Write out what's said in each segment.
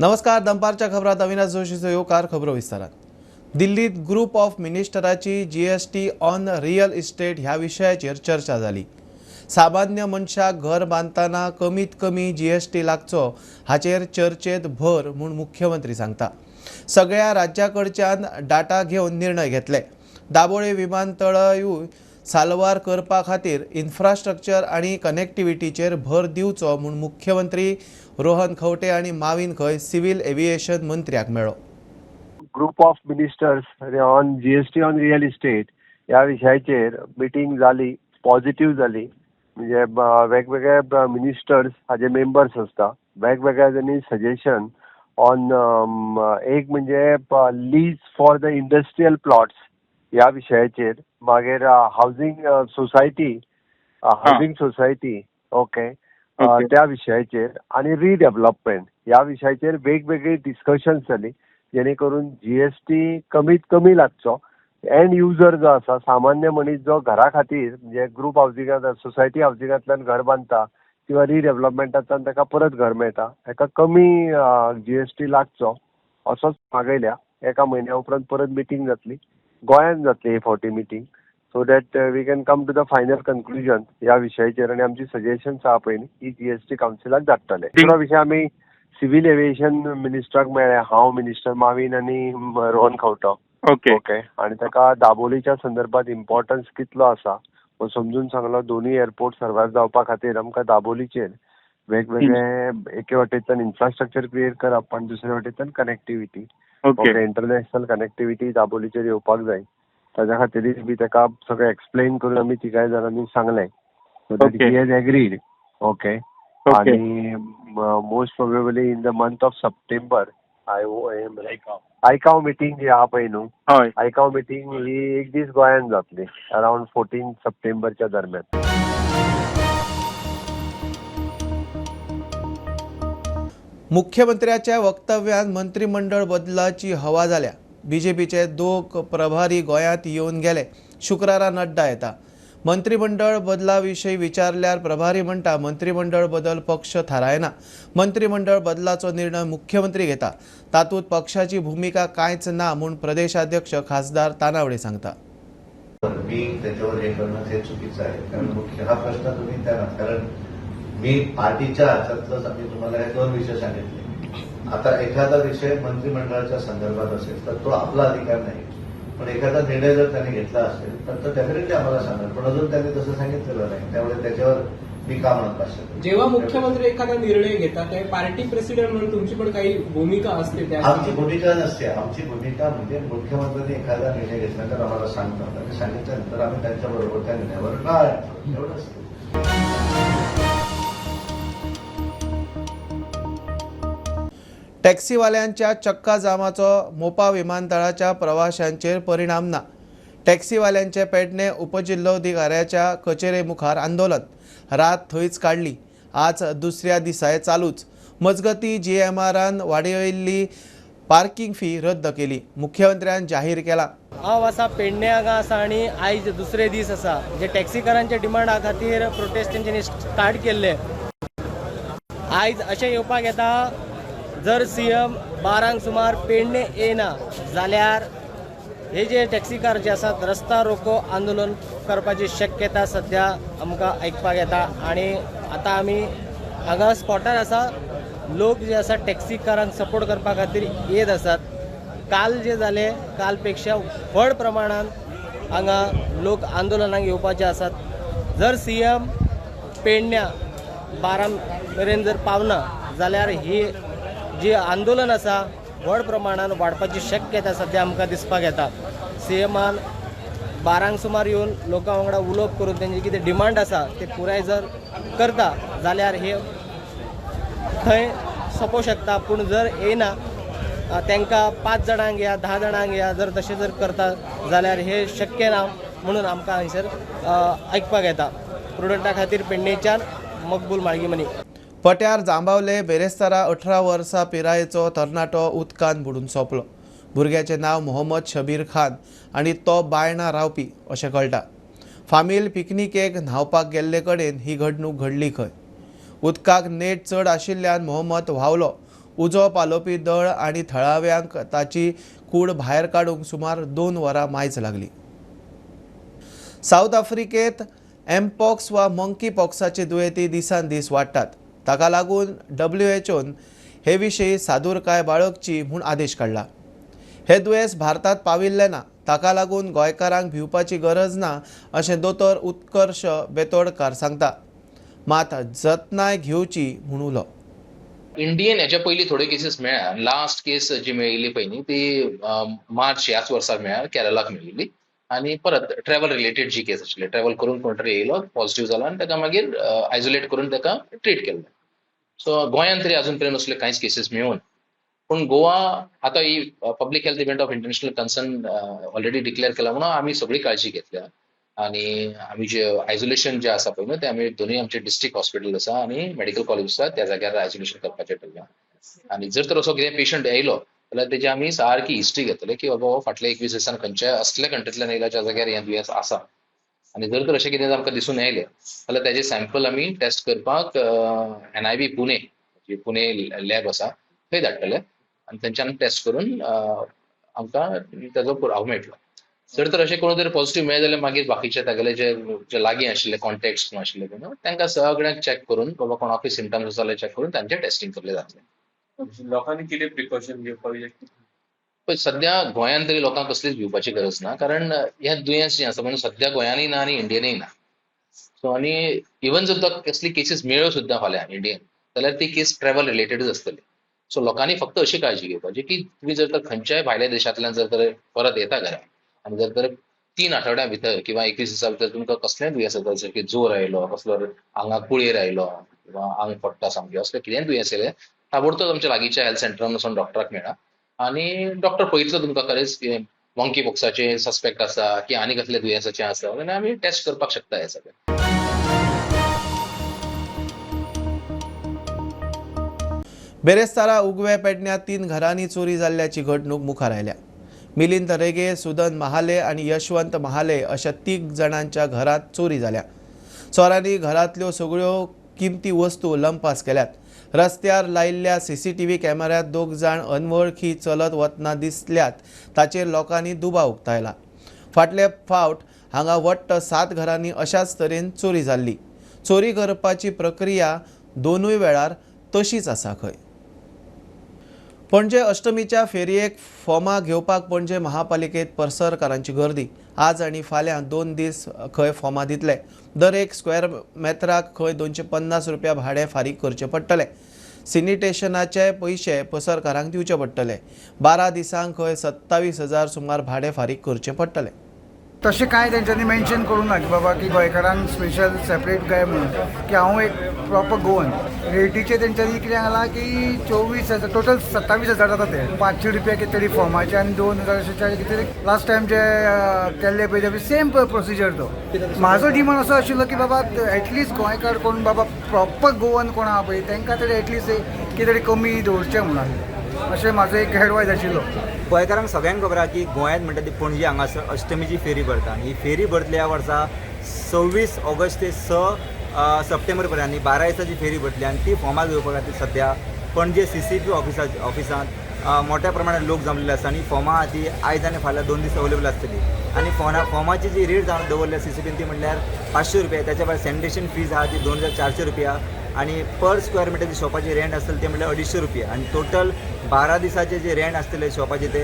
नमस्कार. दंपारच्या खबरात अविनाश जोशीचो येवकार. खबरो विस्तारात. दिल्लीत ग्रुप ऑफ मिनिस्टराची जीएसटी ऑन रियल इस्टेट ह्या विशयाचेर चर्चा जाली. सामान्य मनशाक घर बांदतना कमीत कमी जीएसटी लागचो हाचेर चर्चेत भर म्हूण मुख्यमंत्री सांगता. सगळ्या राज्याकडच्यान डाटा घेवन निर्णय घेतले. दाबोळे विमानतळायूय साल्वार करपा खातीर इन्फ्रास्ट्रक्चर आणि कनेक्टिव्हिटीचेर भर दिवचो म्हूण मुख्यमंत्री रोहन खंवटे आणि माविन खंय सिव्हिल एव्हिएशन मंत्र्याक मेळ्ळो. Group of ministers on GST on real estate या विशयाचेर मिटींग जाली, पॉझिटिव्ह जाली. म्हणजे वेगवेगळे मिनिस्टर्स हाजे मेंबर्स असता, वेगवेगळ्या त्यांनी सजेशन ऑन एक म्हणजे lease for the industrial plots ह्या विशयाचेर, मागीर हाऊसिंग सोसायटी ओके त्या विशयाचेर आणि रिडेव्हलपमेंट ह्या विशयाचेर वेगवेगळी डिस्कशन्स जाली, जेणे करून जीएसटी कमीत कमी लागचो. एंड युजर जो आसा, सामान्य मनीस जो घरा खातीर म्हणजे ग्रुप हावसिंगांत सोसायटी हावसिंगांतल्यान घर बांदता किंवा रिडेव्हलपमेंटांतल्यान ताका परत घर मेळटा, ताका कमी जीएसटी लागचो असोच मागयल्या. एका म्हयन्या उपरांत परत मिटींग जातली, गोंयांत जातली ही फावटी meeting, so that we can come to the final conclusion ह्या विशयाचेर. आनी आमची सजेशन्स आहा पळय न्ही, ही जीएसटी कावन्सिलाक धाडटले. दुसरो विशय आमी सिव्हिल एव्हिएशन मिनिस्टराक मेळ्ळे, हांव मिनिस्टर माविन आनी रोहन खंवटो. ओके. आणि ताका दाबोलीच्या संदर्भात इम्पॉर्टन्स कितलो आसा हो समजून सांगलो. दोन्ही एअरपोर्ट सर्वायव जावपा खातीर आमकां दाबोलीचेर वेगवेगळे एके वाटेंतल्यान इन्फ्रास्ट्रक्चर क्रिएट करप आनी दुसरे वाटेंतल्यान कनेक्टिव्हिटी, ओके, इंटरनॅशनल कनेक्टिव्हिटी दाबोलीचेर येवपाक जाय. ताच्या खातीर बी ताका सगळें एक्सप्लेन करून आमी तिगाय जाणांनी सांगलें. So that he has agreed. Okay. आणि most probably in the month of September आयकाव मिटींग जी आहा पळय न्हू, आयकाव मिटींग ही एक दीस गोंयांत जातली अराउंड 14 सप्टेंबरच्या दरम्यान. मुख्यमंत्र्याच्या वक्तव्यान मंत्रिमंडळ बदलाची हवा जाल्या. बीजेपीचे 2 प्रभारी गोंयांत येवन गेले. शुक्रारा नड्डा येता. मंत्रिमंडळ बदलाविशयी विचारल्यार प्रभारी म्हणटा मंत्रिमंडळ बदल पक्ष थारायना. मंत्रिमंडळ बदलाचो निर्णय मुख्यमंत्री घेता. तातूंत पक्षाची भूमिका कांयच ना म्हूण प्रदेशाध्यक्ष खासदार तानावडे सांगता. मी त्याच्यावर हे करणं हे चुकीचं आहे, कारण मुख्य हा प्रश्न तुम्ही त्यांना, कारण मी पार्टीच्या ह्याच्यातलंच आम्ही तुम्हाला हे 2 विषय सांगितले. आता एखादा विषय मंत्रिमंडळाच्या संदर्भात असेल तर तो आपला अधिकार नाही, पण एखादा निर्णय जर त्यांनी घेतला असेल तर डेफिनेटली आम्हाला सांगाल, पण अजून त्यांनी तसं सांगितलेलं नाही, त्यामुळे त्याच्यावर मी का म्हणत असेल. जेव्हा मुख्यमंत्री एखादा निर्णय घेतात त्यावेळी पार्टी प्रेसिडेंट म्हणून तुमची पण काही भूमिका असते. त्या आमची भूमिका नसते. आमची भूमिका म्हणजे मुख्यमंत्र्यांनी एखादा निर्णय घेतल्यानंतर आम्हाला सांगतात आणि सांगितल्यानंतर आम्ही त्यांच्याबरोबर त्या निर्णयावर का एवढं असतं. टॅक्सीवाल्यांच्या चक्का जामाचो मोपा विमानतळाच्या प्रवाशांचेर परिणाम ना. टॅक्सीवाल्यांचे पेडणे उपजिल्लोधिकाऱ्याच्या कचेरे मुखार आंदोलन. रात थंयच काडली. आज दुसऱ्या दिसाय चालूच. मजगती जीएमआरान वाडयल्ली पार्किंग फी रद्द केली. मुख्यमंत्र्यान जाहीर केला. हांव आसा पेडणे हांगा आसा आनी आयज दुसरे दीस आसा जे टॅक्सीकारांच्या डिमांडा खातीर प्रोटेस्ट तेंच्यांनी स्टार्ट केल्ले. आयज अशें येवपाक येता, जर सीएम 12 सुमार पेडणे येना जाल्यार हे जे टॅक्सीकार जे आसात रस्ता रोको आंदोलन करपाची शक्यता सध्या आमकां आयकपाक येता. आनी आतां आमी हांगा स्पॉटार आसा. लोक जे आसा टॅक्सीकारांक सपोर्ट करपा खातीर येत आसात. काल जे जाले काल पेक्षा व्हड प्रमाणान हांगा लोक आंदोलनाक येवपाचे आसात. जर सीएम पेडण्या 12 मेरेन जर पावना जाल्यार ही जी आंदोलन आसा व्हड प्रमाणान वाडपाची शक्यता सध्या आमकां दिसपाक येता. सीएमान 12 सुमार येवन लोकां वांगडा उलोवप करून तेंचे कितें डिमांड आसा ते पुराय जर करता जाल्यार हे थंय सोंपोवंक शकता. पूण जर येना तांकां 5 जाणांक या 10 जाणांक या जर तशें जर करता जाल्यार हे शक्य ना म्हणून आमकां हांगसर आयकपाक येता. प्रुडंटा खातीर पेडणेच्यान मकबूल माळगीमनी. पट्यार जांबावले बेरेस्तारा 18 वर्सां पिरायेचो तरणाटो उदकांत बुडून सोंपलो. भुरग्याचें नांव मोहम्मद शबीर खान आनी तो बायणा रावपी अशें कळटा. फामील पिकनिकेक न्हावपाक गेल्ले कडेन ही घडणूक घडली खंय. उदकाक नेट चड आशिल्ल्यान मोहम्मद व्हांवलो. उजो पालोवपी दळ आनी थळाव्यांक ताची कूड भायर काडूंक सुमार 2 वरां मायज लागली. साऊथ आफ्रिकेत एमपॉक्स वा मंकी पॉक्साचे दुयेंती दिसान दीस वाडटात. ताका लागून WHOन हे विशीं सादूरकाय बाळगची म्हूण आदेश काडला. हे दुयेंस भारतात पाविल्ले ना, ताका लागून गोंयकारांक भिवपाची गरज ना अशें दोतोर उत्कर्श बेतोडकार सांगता. मात जतनाय घेवची म्हूण उलो. इंडियन हेच्या पयलीं थोडे केसीस मेळ्ळ्या. लास्ट केस जी मेळिल्ली पळय न्ही ती मार्च ह्याच वर्साक मेळ्ळ्या, केरळाक मेळिल्ली. आनी परत ट्रॅव्हल रिलेटेड जी केस आशिल्ली, ट्रॅव्हल करून कोण तरी येयलो, पॉझिटिव्ह जालो आनी ताका मागीर आयसोलेट करून ताका ट्रीट केल्लें. सो गोंयांत तरी अजून पर्यंत असले कांयच केसीस मेळून. पूण गोवा आतां ही public health event of international concern already declare केला म्हणून आमी सगळी काळजी घेतल्या. आनी आमी जे आयसोलेशन जे आसा पळय न्हू ते आमी दोनूय आमचे डिस्ट्रिक्ट हॉस्पिटल आसा आनी मेडिकल कॉलेज आसा त्या जाग्यार आयसोलेशन करपाचें ठरलें. आनी जर तर असो कितें पेशंट येयलो जाल्यार तेजी आमी सारकी हिस्ट्री घेतले की बाबा फाटल्या 21 दिसान खंयच्या असल्या कंट्रींतल्यान येयला ज्या जाग्यार हें दुयेंस आसा. आनी जर तर अशें कितें आमकां दिसून येयलें जाल्यार तेजे सॅम्पल आमी टेस्ट करपाक NIB पुणे जी पुणे लॅब आसा थंय धाडटले आनी थंयच्यान टेस्ट करून आमकां तेजो पुरावो मेळटलो. जर तर अशें कोण तरी पॉझिटिव्ह मेळ्ळें जाल्यार मागीर बाकीचे तागेले जे लागीं आशिल्ले कॉन्टॅक्ट्स कोण आशिल्ले पळय तांकां सगळ्यांक चॅक करून बाबा कोणाकूय सिम्टम्स जाल्यार चॅक करून तांचें टेस्टिंग केल्लें जातलें. लोकांनी कितें प्रिकॉशन घेवपाक जाय? पण सध्या गोंयांत तरी लोकांक कसलीच भिवपाची गरज ना, कारण हें दुयेंस जें आसा म्हणजे सध्या गोंयानूय ना आनी इंडियनूय ना. सो आनी इवन जर कसली केसीस मेळ्ळ्यो सुद्दां फाल्यां इंडियन जाल्यार ती केस ट्रॅव्हल रिलेटेडच आसतली. सो लोकांनी फक्त अशी काळजी घेवपाची की तुम्ही जर तर खंयच्याय भायल्या देशांतल्यान जर तर परत येता घरा आनी जर तर 3 आठवड्या भितर किंवा 21 दिसा भितर तुमकां कसलेंय दुयेंस जाता जशें की जोर आयलो, कसलो आंगाक कुळेर आयलो किंवा आंग पडटा सामकें असलें कितेंय दुयेंस येयलें ताबडतोब आमच्या लागींच्या हेल्थ सेंटरान वचून डॉक्टराक मेळा आनी डॉक्टर पळयतलो तुमकां खरेंच मंकी पॉक्साचें सस्पेक्ट आसा की आनी कसल्या दुयेंसाचें आसा आनी आमी टेस्ट करपाक शकता हें सगळें. बेरेस्तारा उगवे पेडण्यात 3 घरांनी चोरी जाल्ल्याची घडणूक मुखार आयल्या. मिलिंद रेगे, सुदन महाले आनी यशवंत महाले अशा 3 जाणांच्या घरांत चोरी जाल्या. चोरांनी घरांतल्यो सगळ्यो किमती वस्तू लंपास केल्यात. रस्त्यार लायिल्ल्या CCTV कॅमेऱ्यात 2 जाण अनवळखी चलत वतना दिसल्यात ताचेर लोकांनी दुबाव उक्तायला. फाटले फावट हांगा वट्ट 7 घरांनी अशाच तरेन चोरी जाल्ली. चोरी करपाची प्रक्रिया दोनूय वेळार तशीच आसा खंय. पणजे अष्टमीच्या फेरयेक फॉर्मां घेवपाक पणजे महापालिकेत परसरकारांची गर्दी. आज आनी फाल्यां 2 दीस खंय फॉर्मां दितले. दर एक स्क्वेअर मेत्राक खंय 250 रुपया भाडें फारीक करचें पडटलें. सॅनिटेशनाचे पयशे परसरकारांक दिवचे पडटले. 12 दिसांक खंय 27,000 सुमार भाडें फारीक करचें पडटलें. तशें कांय तेंच्यांनी मेन्शन करूं ना की बाबा की गोंयकारांक स्पेशल सेपरेट काय म्हणून की हांव एक प्रॉपर गोवन. रेटीचे तेंच्यांनी कितें घालां की 24,000 टोटल 27,000 जाता ते 500 रुपया कितें तरी फॉर्माचे आनी 2,000 कितें तरी लास्ट टायम जे केल्ले पळय ते सेम प्रोसिजर तो. म्हाजो डिमांड असो आशिल्लो की बाबा एटलिस्ट गोंयकार कोण बाबा प्रॉपर गोवन कोण आहा पळय तांकां तरी एटलिस्ट कितें तरी कमी दवरचें म्हणून अशें म्हाजो एक एडवायस आशिल्लो. गोंयकारांक सगळ्यांक खबर आहा की गोंयांत म्हणटा ती पणजी हांगासर अष्टमीची फेरी भरता. ही फेरी भरतली ह्या वर्सा 26 ऑगस्ट ते 6 सप्टेंबर पर्यंत आनी 12 दिसांची फेरी भरतली आनी ती फॉर्मां घेवपा खातीर सध्या पणजे CCTV ऑफिसांत मोठ्या प्रमाणात लोक जमलेले आसा आनी फॉर्मां ती आयज आनी फाल्यां 2 दीस अवेलेबल आसतली. आनी फॉर्माची जी रेट जावन दवरल्या CCTVन ती म्हणल्यार 500 रुपया. त्याच्या भायर सॅनिटेशन फीज आहा ती 2,400 रुपया आनी पर स्क्वेअर मिटर जी शॉपाची रेंट आसतली ते म्हणल्यार 250 रुपया आनी टोटल 12 दिसाचे जे रेंट आसतले शॉपाचे ते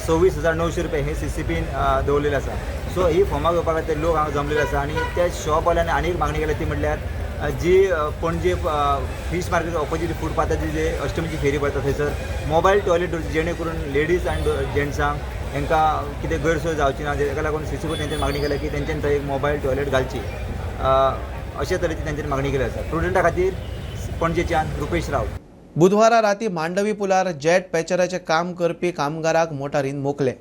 26,900 रुपया हे CCTVन दवरलेले आसा. सो ही फॉर्मां घेवपा खातीर लोक हांगा जमलेले आसा आनी त्या शॉपवाल्यांनी आनी एक मागणी केल्या ती म्हणल्यार जी पणजे फिश मार्केट ऑपोजीट फुटपाथाची जे अष्टमीची फेरी भरता थंयसर मोबायल टॉयलेट जेणे करून लेडीज आनी जेंट्सांक हांकां कितें गैरसोय जावची ना. ताका लागून CCTV तेंच्यांनी मागणी केल्या की तेंच्यांनी थंय एक मोबायल टॉयलेट घालची अशे तरेची तेंच्यांनी मागणी केली आसा. स्टुडंटा खातीर पणजेच्यान रुपेश रावत. बुधवारा राती मांडवी पुलार जेट पॅचराचें काम करपी कामगाराक मोटारीन मोखले.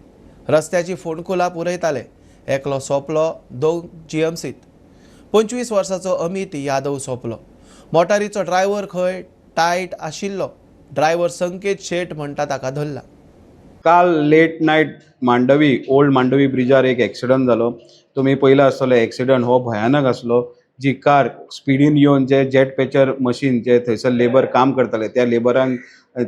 रस्त्याची फोंडकुलां पुरयताले. एकलो सोंपलो 2 GMCत. 25 वर्साचो अमित यादव सोंपलो. मोटारीचो ड्रायव्हर खंय टायट आशिल्लो. ड्रायव्हर संकेत शेट म्हणटा ताका धरला. काल late night Mandovi old Mandovi ब्रिजार एक एक्सिडंट जालो. तुमी पयला आसतले एक्सिडंट हो भयानक आसलो. जी कार स्पिडीन येवन जे जेट पॅचर मशीन जे थंयसर लेबर काम करताले त्या लेबरांक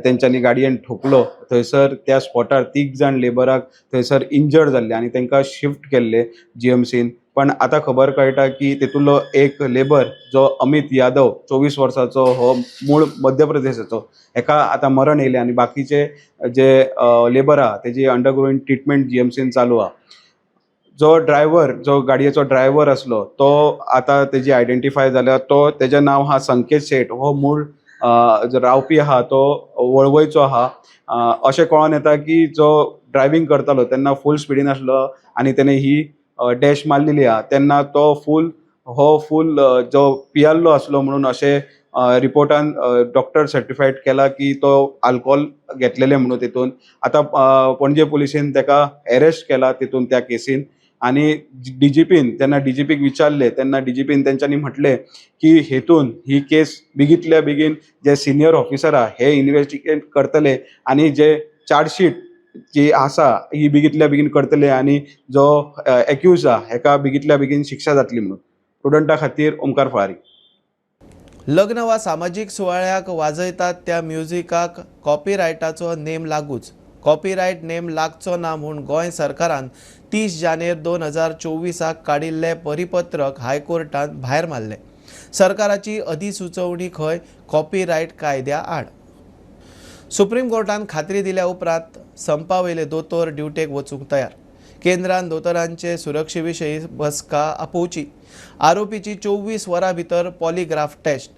तेंच्यांनी गाडयेन ठोकलो. थंयसर त्या स्पॉटार 3 जाण लेबराक थंयसर इंजर्ड जाल्ले आनी तांकां शिफ्ट केल्ले GMCन. पण आतां खबर कळटा की तेतूंतलो एक लेबर जो अमित यादव 24 वर्साचो हो मूळ मध्य प्रदेशाचो, हेका आतां मरण येयलें आनी बाकीचे जे लेबर आहा तेजी अंडरगोईंग ट्रिटमेंट GMCन चालू आहा. जो गाडयेचो ड्रायव्हर आसलो तो आतां तेजी आयडेंटिफाय जाल्या. तेजें नांव आहा संकेत शेट. हो मूळ जो रावपी आहा तो वळवयचो आहा. अशें कळोन येता की जो ड्रायव्हिंग करतालो तेन्ना फूल स्पिडीन आसलो आनी तेणें ही डॅश मारलेली आहा. तेन्ना तो फूल जो पियाल्लो आसलो म्हणून अशें रिपोर्टान डॉक्टर सर्टिफायड केला की तो आल्कोहोल घेतलेले म्हणून तेतून. आतां पणजे पुलिसेन ताका अरेस्ट केला तितून त्या केसीन. आनी जेन्ना DGPक विचारले तेन्ना DGPन तेंच्यांनी म्हटलें की हेतून ही केस बेगींतल्या बेगीन जे सिनियर ऑफिसर आहा हे इन्व्हेस्टिगेट करतले आनी जे चार्जशीट जी आसा ही बेगींतल्या बेगीन करतले आनी जो एक्यूज आहा हेका बेगींतल्या बेगीन शिक्षा जातली म्हणून. स्टुडंटा खातीर ओमकार फळारी. लग्न वा सामाजीक सुवाळ्याक वाजयतात त्या म्युझिकाक कॉपीरायटाचो नेम लागूच. कॉपीरायट नेम लागचो ना म्हूण गोंय सरकारान 30 जानेर 2024 काडिल्ले परिपत्रक हायकोर्टान भायर मारले. सरकाराची अधिसुचोवणी खंय कॉपीरायट कायद्या आड. सुप्रीम कोर्टान खात्री दिल्या उपरांत संपावयले दोतोर ड्युटेक वचूंक तयार. केंद्रान दोतोरांचे सुरक्षे विशीं बसका आपोवची. आरोपीची 24 वरां भितर पॉलिग्राफ टेस्ट.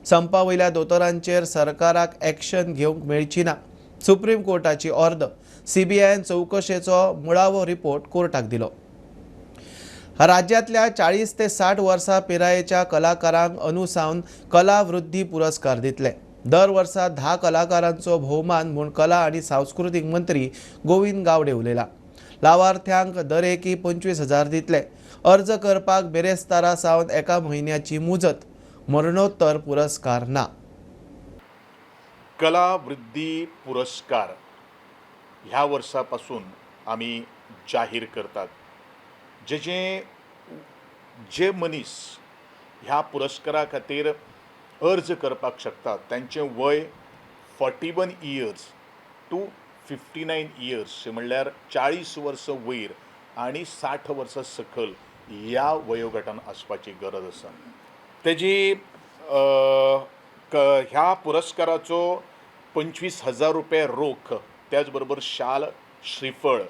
संपावयल्या दोतोरांचेर सरकाराक एक्शन घेवंक मेळची ना. Supreme कोर्टाची order. CBIन चवकशेचो मुळावो रिपोर्ट कोर्टाक दिलो. राज्यांतल्या 40 ते 60 वर्सां पिरायेच्या कलाकारांक अनुसावन कला वृद्धी पुरस्कार दितले. दर वर्सा 10 कलाकारांचो भोवमान म्हूण कला आनी सांस्कृतीक मंत्री गोविंद गावडे उलयला. लावार्थ्यांक दरेकी 25,000 दितले. अर्ज करपाक बेरेस्तारा सावन 1 म्हयन्याची मुजत. मरणोत्तर पुरस्कार ना. कला वृद्धी पुरस्कार ह्या वर्सापासून आमी जाहीर करतात. जे मनीस ह्या पुरस्कारा खातीर अर्ज करपाक शकतात तांचें वय 41 इयर्स टू 59 इयर्स म्हणल्यार 40 वर्सां वयर आनी 60 वर्सां सकयल ह्या वयोगटान आसपाची गरज आसा. तेजी ह्या पुरस्काराचो 25,000 रुपया रोख, त्याच बरोबर शाल, श्रीफळ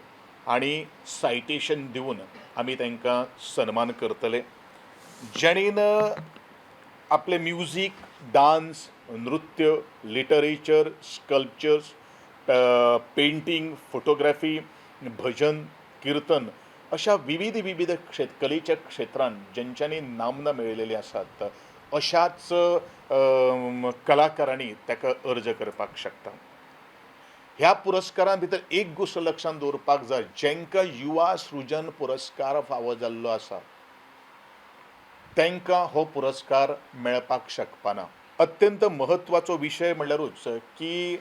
आनी सायटेशन दिवन आमी तांकां सन्मान करतले. जेणेन आपले म्युजीक, डान्स, नृत्य, लिटरेचर, स्कल्पचर्स, पेंटिंग, फोटोग्राफी, भजन, कीर्तन अशा विविध कलेच्या क्षेत्रांत ज्यांच्यांनी नामना मेळयलेली आसात अशाच कलाकारांनी ताका अर्ज करपाक शकता. ह्या पुरस्कारां भितर एक गोश्ट लक्षांत दवरपाक जाय, जेंकां युवा सृजन पुरस्कार फावो जाल्लो आसा तांकां हो पुरस्कार मेळपाक शकपाना. अत्यंत म्हत्वाचो विशय म्हणल्यारूच की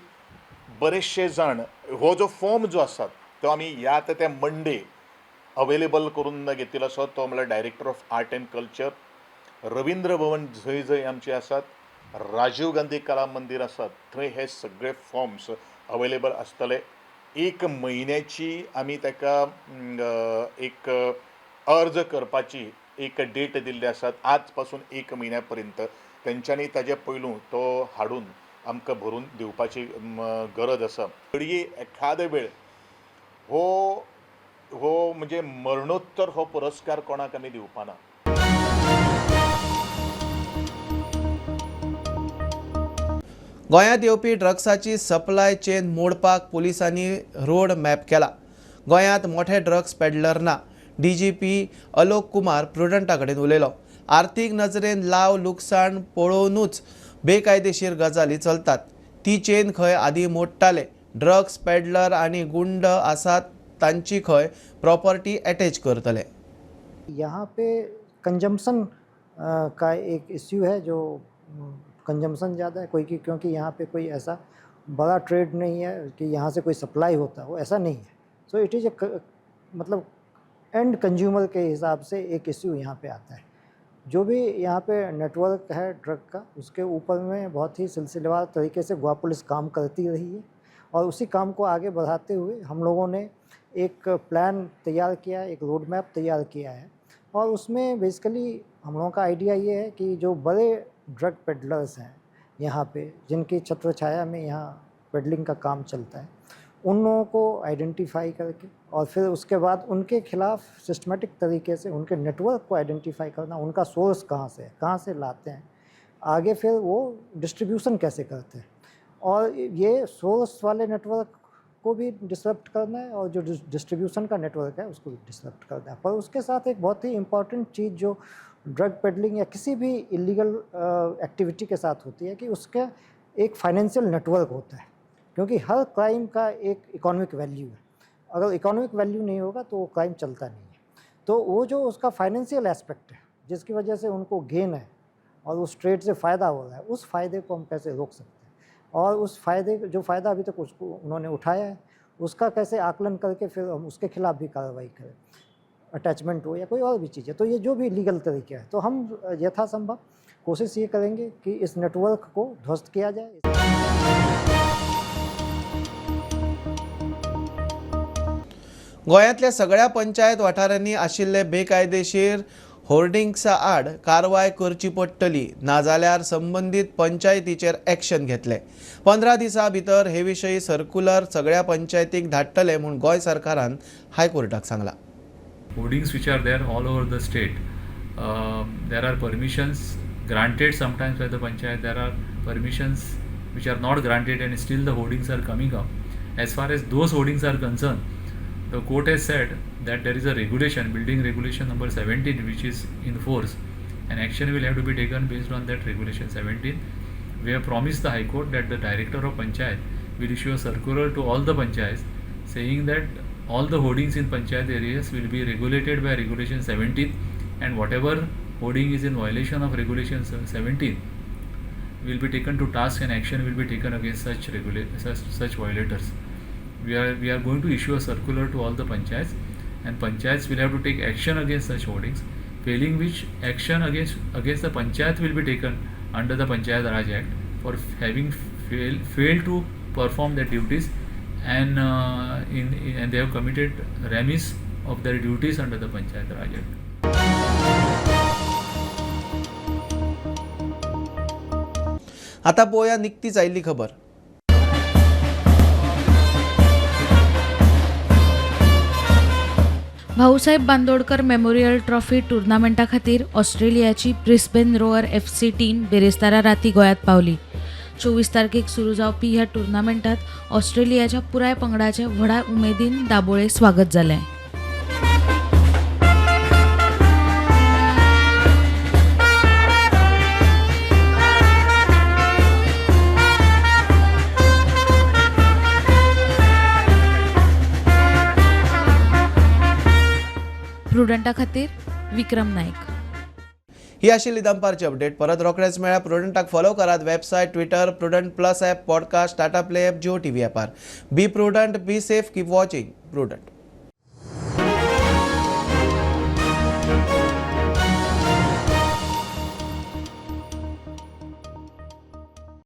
बरेचशे जाण हो जो फॉर्म जो आसा तो आमी ह्या त्या मंडे अवेलेबल करून घेतिल्लो आसा. तो म्हणल्यार director of art and culture, Ravindra Bhavan जंय आमचे आसात, राजीव गांधी कला मंदिर आसात, थंय हे सगळे फॉर्म्स अवेलेबल आसतले. 1 म्हयन्याची आमी ताका एक अर्ज करपाची एक डेट दिल्ली आसात. आज पासून 1 म्हयन्या पर्यंत तेंच्यांनी ताजे पयलू तो हाडून आमकां भरून दिवपाची गरज आसा. घडये एखादे वेळ हो म्हणजे मरणोत्तर हो पुरस्कार कोणाक आमी दिवपाना. गोंयांत येवपी ड्रग्साची सप्लाय चेन मोडपाक पुलिसांनी रोड मॅप केला. गोंयांत मोठे ड्रग्स पेडलर ना. DGP अलोक कुमार प्रुडंटा कडेन उलयलो. आर्थीक नजरेन लाव लुकसाण पळोवनूच बेकायदेशीर गजाली चलतात. ती चेन खंय आदी मोडटाले. ड्रग्स पेडलर आनी गुंड आसात तांची खंय प्रॉपर्टी अटॅच करतले. यहाँ पे कंजम्पशन का एक इश्यू है, जो कंजम्पशन ज़्यादा है क्योंकि यहाँ पे कोई ऐसा बड़ा ट्रेड नहीं है कि यहाँ से कोई सप्लाई होता हो, ऐसा नहीं है. सो इट इज़ मतलब एंड कंज्यूमर के हिसाब से एक इश्यू यहाँ पे आता है. जो भी यहाँ पे नेटवर्क है ड्रग का, उसके ऊपर में बहुत ही सिलसिलेवार तरीके से गोवा पुलिस काम करती रही है और उसी काम को आगे बढ़ाते हुए हम लोगों ने एक प्लान तैयार किया है, एक रोड मैप तैयार किया है और उसमें बेसिकली हम लोगों का आइडिया ये है कि जो बड़े ड्रग पेडलर्स हैं यहाँ पे, जिनकी छत्र छाया में यहाँ पेडलिंग का काम चलता है, उन लोगों को आइडेंटिफाई करके और फिर उसके बाद उनके खिलाफ सिस्टमेटिक तरीके से उनके नेटवर्क को आइडेंटिफाई करना, उनका सोर्स कहाँ से लाते हैं, आगे फिर वो डिस्ट्रीब्यूशन कैसे करते हैं और ये सोर्स वाले नेटवर्क को भी डिसरप्ट करना है और जो डिस्ट्रीब्यूशन का नेटवर्क है उसको भी डिसरप्ट करना है। पर उसके साथ एक बहुत ही इम्पॉर्टेंट चीज़ जो ड्रग पेडलिंग या किसी भी इलीगल एक्टिविटी के साथ होती है कि उसका एक फाइनेंशियल नेटवर्क होता है, क्योंकि हर क्राइम का एक इकोनॉमिक वैल्यू है। अगर इकोनॉमिक वैल्यू नहीं होगा तो वो क्राइम चलता नहीं है। तो वो जो उसका फाइनेंशियल एस्पेक्ट है जिसकी वजह से उनको गेन है और उस ट्रेड से फ़ायदा हो रहा है, उस फ़ायदे को हम कैसे रोक सकते हैं और उस फ़ायदे जो फ़ायदा अभी तक उसको उन्होंने उठाया है उसका कैसे आकलन करके फिर हम उसके खिलाफ भी कार्रवाई करें, अटैचमेंट हो या कोई और भी चीज़ है। तो ये जो भी लीगल तरीके हैं तो हम यथासंभव कोशिश ये करेंगे कि इस नेटवर्क को ध्वस्त किया जाए। गोंयांतल्या सगळ्या पंचायत वाठारांनी आशिल्ले बेकायदेशीर होर्डिंग्सा आड कारवाय करची पडटली, नाजाल्यार संबंधीत पंचायतीचेर एक्शन घेतले। 15 दिसां भितर हे विशयी सर्क्युलर सगळ्या पंचायतीक धाडटले म्हूण गोंय सरकारान हायकोर्टाक सांगला। Hoardings which are there all over the state, there are permissions granted sometimes by the panchayat, there are permissions which are not granted and still the hoardings are coming up. As far as those hoardings are concerned, the court has said that there is a regulation, building regulation number 17, which is in force and action will have to be taken based on that regulation 17. We have promised the High Court that the director of panchayat will issue a circular to all the panchayats saying that all the hoardings in panchayat areas will be regulated by regulation 17 and whatever hoarding is in violation of regulation 17 will be taken to task and action will be taken against such violators. We are going to issue a circular to all the panchayats and panchayats will have to take action against such hoardings, failing which action against the panchayat will be taken under the Panchayat Raj Act for having failed to perform their duties and and they have committed remiss of their duties under the Panchayat Raj Act. आता पळोवया निकतीच आयिल्ली खबर। Bhausaheb Bandodkar memorial trophy टुर्नामेंटा खातीर ऑस्ट्रेलियाची Brisbane row or FC team बेरेस्तारा राती गोंयांत पावली। 24 तारखेक सुरू जावपी ह्या टुर्नामेंटात ऑस्ट्रेलियाच्या पुराय पंगडाचे व्हडा उमेदीन दाबोळे स्वागत जालें। प्रुडंटा खातीर विक्रम नाईक। ही आशिल्ली दनपारची अपडेट। परत रोखडेच मेळ्या। प्रुडंटाक फॉलो करात, website, Twitter, Prudent plus app, podcast, Tata play app, Jio TV ॲपार। Be Prudent, be safe, keep watching prudent.